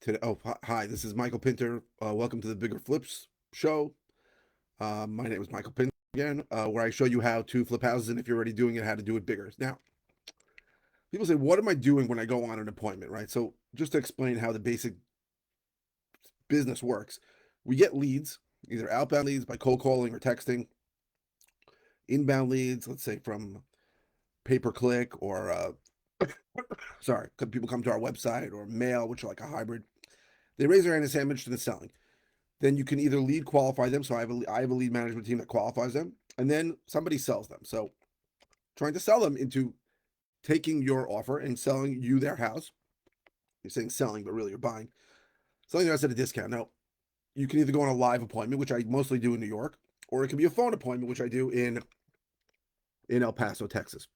Today. Oh, hi, this is Michael Pinter. Welcome to the Bigger Flips show. My name is Michael Pinter again, where I show you how to flip houses, and if you're already doing it, how to do it bigger. Now, people say, what am I doing when I go on an appointment, right? So just to explain how the basic business works, we get leads, either outbound leads by cold calling or texting, inbound leads, let's say from pay-per-click or, sorry, people come to our website or mail, which are like a hybrid. They raise their hand and say, I'm interested in selling. Then you can either lead qualify them. So I have a lead management team that qualifies them, and then somebody sells them. So trying to sell them into taking your offer and selling you their house. You're saying selling, but really you're buying. Selling their house at a discount. Now, you can either go on a live appointment, which I mostly do in New York, or it can be a phone appointment, which I do in El Paso, Texas.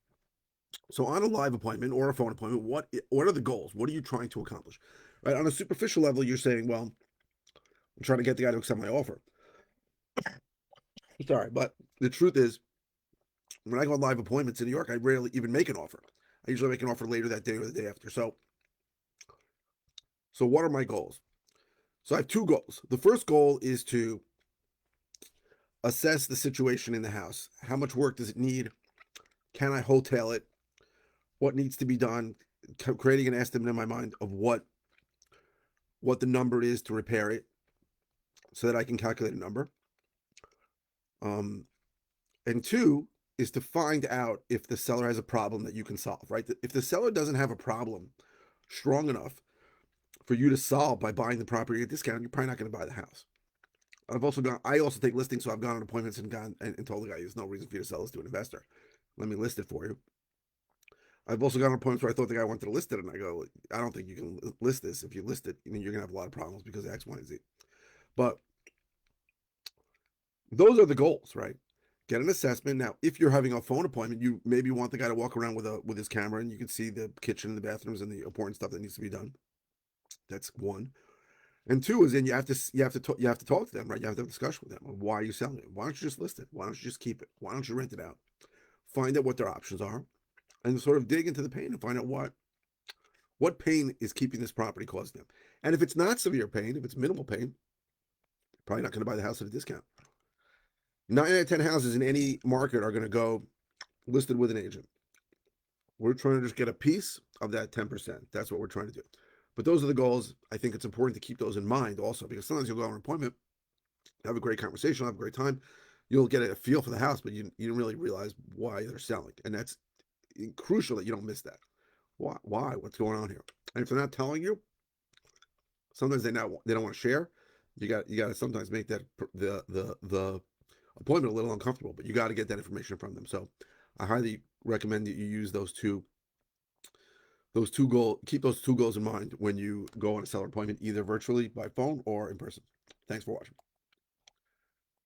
So on a live appointment or a phone appointment, what are the goals? What are you trying to accomplish? Right? On a superficial level, you're saying, well, I'm trying to get the guy to accept my offer. Sorry, but the truth is, when I go on live appointments in New York, I rarely even make an offer. I usually make an offer later that day or the day after. So what are my goals? So I have two goals. The first goal is to assess the situation in the house. How much work does it need? Can I hotel it? What needs to be done? Creating an estimate in my mind of what the number is to repair it, so that I can calculate a number. And two is to find out if the seller has a problem that you can solve, right? If the seller doesn't have a problem strong enough for you to solve by buying the property at a discount, you're probably not going to buy the house. I also take listings, so I've gone on appointments and told the guy there's no reason for you to sell this to an investor. Let me list it for you. I've also gone on appointments where I thought the guy wanted to list it, and I go, I don't think you can list this. If you list it, you're going to have a lot of problems because of X, Y, and Z. But those are the goals, right? Get an assessment. Now, if you're having a phone appointment, you maybe want the guy to walk around with his camera, and you can see the kitchen and the bathrooms and the important stuff that needs to be done. That's one. And two is then you have to talk to them, right? You have to have a discussion with them. Why are you selling it? Why don't you just list it? Why don't you just keep it? Why don't you rent it out? Find out what their options are, and sort of dig into the pain and find out what pain is keeping this property causing them. And if it's not severe pain, if it's minimal pain, probably not going to buy the house at a discount. 9 out of 10 houses in any market are going to go listed with an agent. We're trying to just get a piece of that 10%. That's what we're trying to do. But those are the goals. I think it's important to keep those in mind also, because sometimes you'll go on an appointment, have a great conversation, have a great time. You'll get a feel for the house, but you don't really realize why they're selling. And that's crucial that you don't miss that. Why? What's going on here? And if they're not telling you, sometimes they don't want to share. You got to sometimes make that the appointment a little uncomfortable, but you got to get that information from them. So I highly recommend that you use keep those two goals in mind when you go on a seller appointment, either virtually by phone or in person. Thanks for watching.